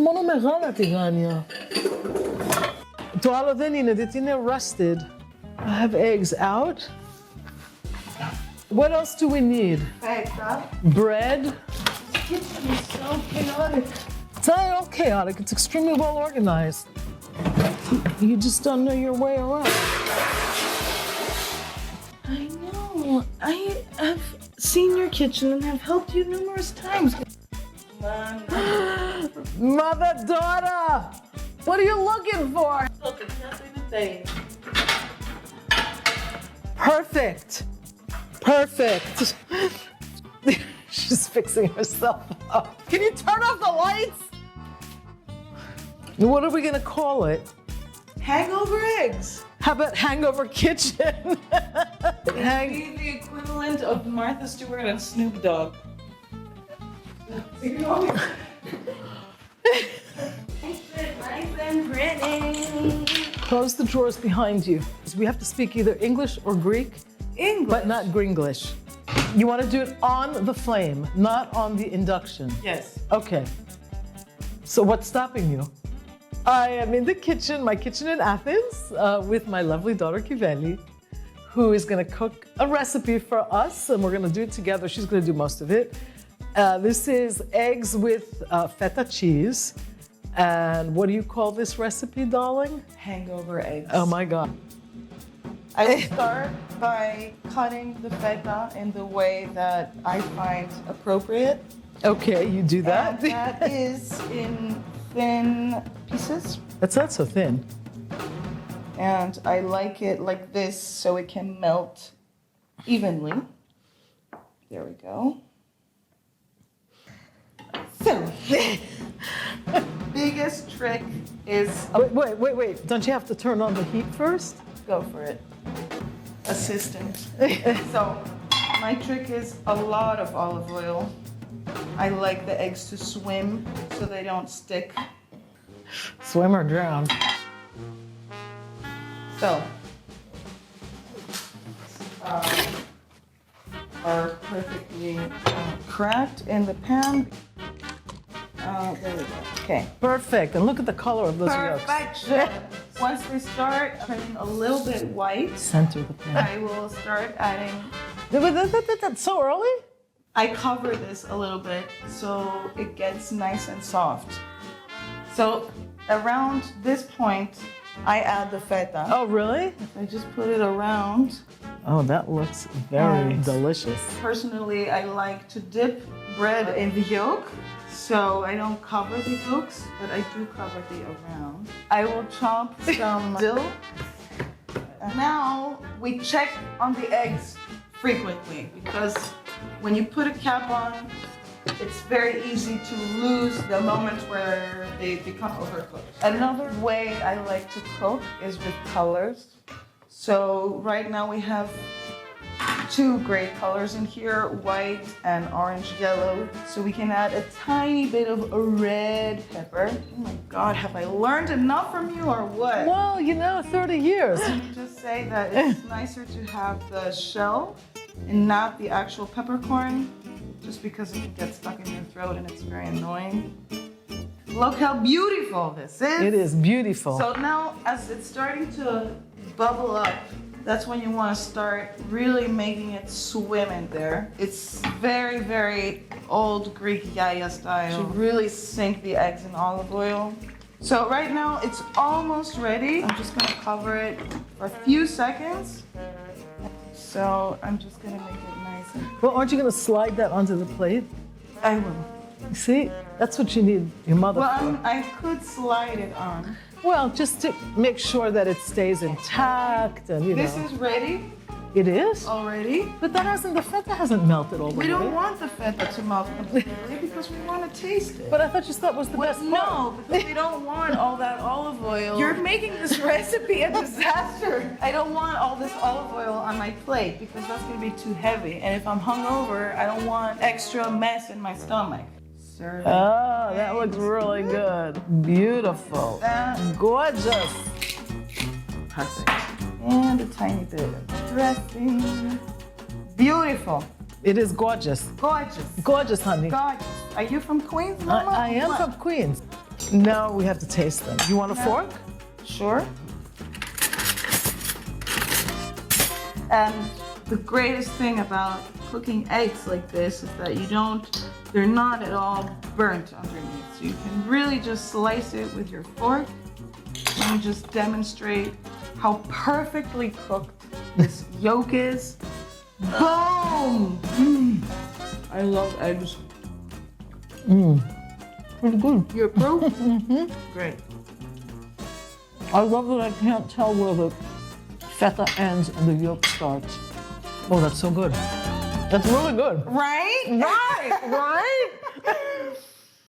monomerala tiganya. To all of them, ditine rusted. I have eggs out. What else do we need? Feta. Bread. This kitchen is so chaotic. It's not at all chaotic. It's extremely well organized. You just don't know your way around. I know. I have seen your kitchen and have helped you numerous times. Mother, daughter, what are you looking for? Look, it's nothing to say. Perfect. Perfect. She's fixing herself up. Can you turn off the lights? What are we gonna call it? Hangover Eggs. How about Hangover Kitchen? It'd be the equivalent of Martha Stewart and Snoop Dogg. Nice and pretty. Close the drawers behind you. We have to speak either English or Greek, English. but not Gringlish. You want to do it on the flame, not on the induction. Yes. Okay. So what's stopping you? I am in the kitchen, my kitchen in Athens, with my lovely daughter Kyveli, who is going to cook a recipe for us, and we're going to do it together. She's going to do most of it. This is eggs with feta cheese. And what do you call this recipe, darling? Hangover Eggs. Oh my God. I will start by cutting the feta in the way that I find appropriate. Okay, you do that. And that is in thin pieces. That's not so thin. And I like it like this so it can melt evenly. There we go. So, biggest trick is Wait. Don't you have to turn on the heat first? go for it. Assistant. So, my trick is a lot of olive oil. I like the eggs to swim so they don't stick. Swim or drown. So, are perfectly cracked in the pan. There we go. Okay. Perfect. And look at the color of those yolks. Perfection. Once they start turning a little bit white, Center of the pan. I will start adding. That's so early? I cover this a little bit so it gets nice and soft. So around this point, I add the feta. Oh, really? I just put it around. Oh, that looks very And delicious. Personally, I like to dip bread in the yolk. So I don't cover the yolks, but I do cover the around. I will chop some dill. And now we check on the eggs frequently because when you put a cap on, it's very easy to lose the moment where they become overcooked. Another way I like to cook is with colors. So right now we have two great colors in here, white and orange yellow. So we can add a tiny bit of a red pepper. Oh my God, have I learned enough from you or what? Well, 30 years. Let me just say that it's nicer to have the shell and not the actual peppercorn, just because it can get stuck in your throat and it's very annoying. Look how beautiful this is. It is beautiful. So now, as it's starting to bubble up, that's when you want to start really making it swim in there. It's very, very old Greek yaya style. To really sink the eggs in olive oil. So right now, it's almost ready. I'm just gonna cover it for a few seconds. So I'm just gonna make it nice and... Well, aren't you going to slide that onto the plate? I will. See, that's what you need your mother for. Well, I could slide it on. Well, just to make sure that it stays intact and, This is ready It is? already. But the feta hasn't melted all the way. We don't want the feta to melt completely because we want to taste it. But I thought you thought was the best part. No, because we don't want all that olive oil. You're making this recipe a disaster. I don't want all this olive oil on my plate because that's going to be too heavy. And if I'm hungover, I don't want extra mess in my stomach. Serving. Oh, that looks really good. Beautiful. Gorgeous. Perfect. And a tiny bit of dressing. Beautiful. It is gorgeous. Gorgeous. Gorgeous, honey. Gorgeous. Are you from Queens, Mama? I am from Queens. Now we have to taste them. You want a fork? Sure. And the greatest thing about cooking eggs like this is that they're not at all burnt underneath. So you can really just slice it with your fork. Let me just demonstrate how perfectly cooked this yolk is. Boom! I love eggs. Pretty good. You approve? Great. I love that I can't tell where the feta ends and the yolk starts. Oh, that's so good. That's really good. Right? Right, right?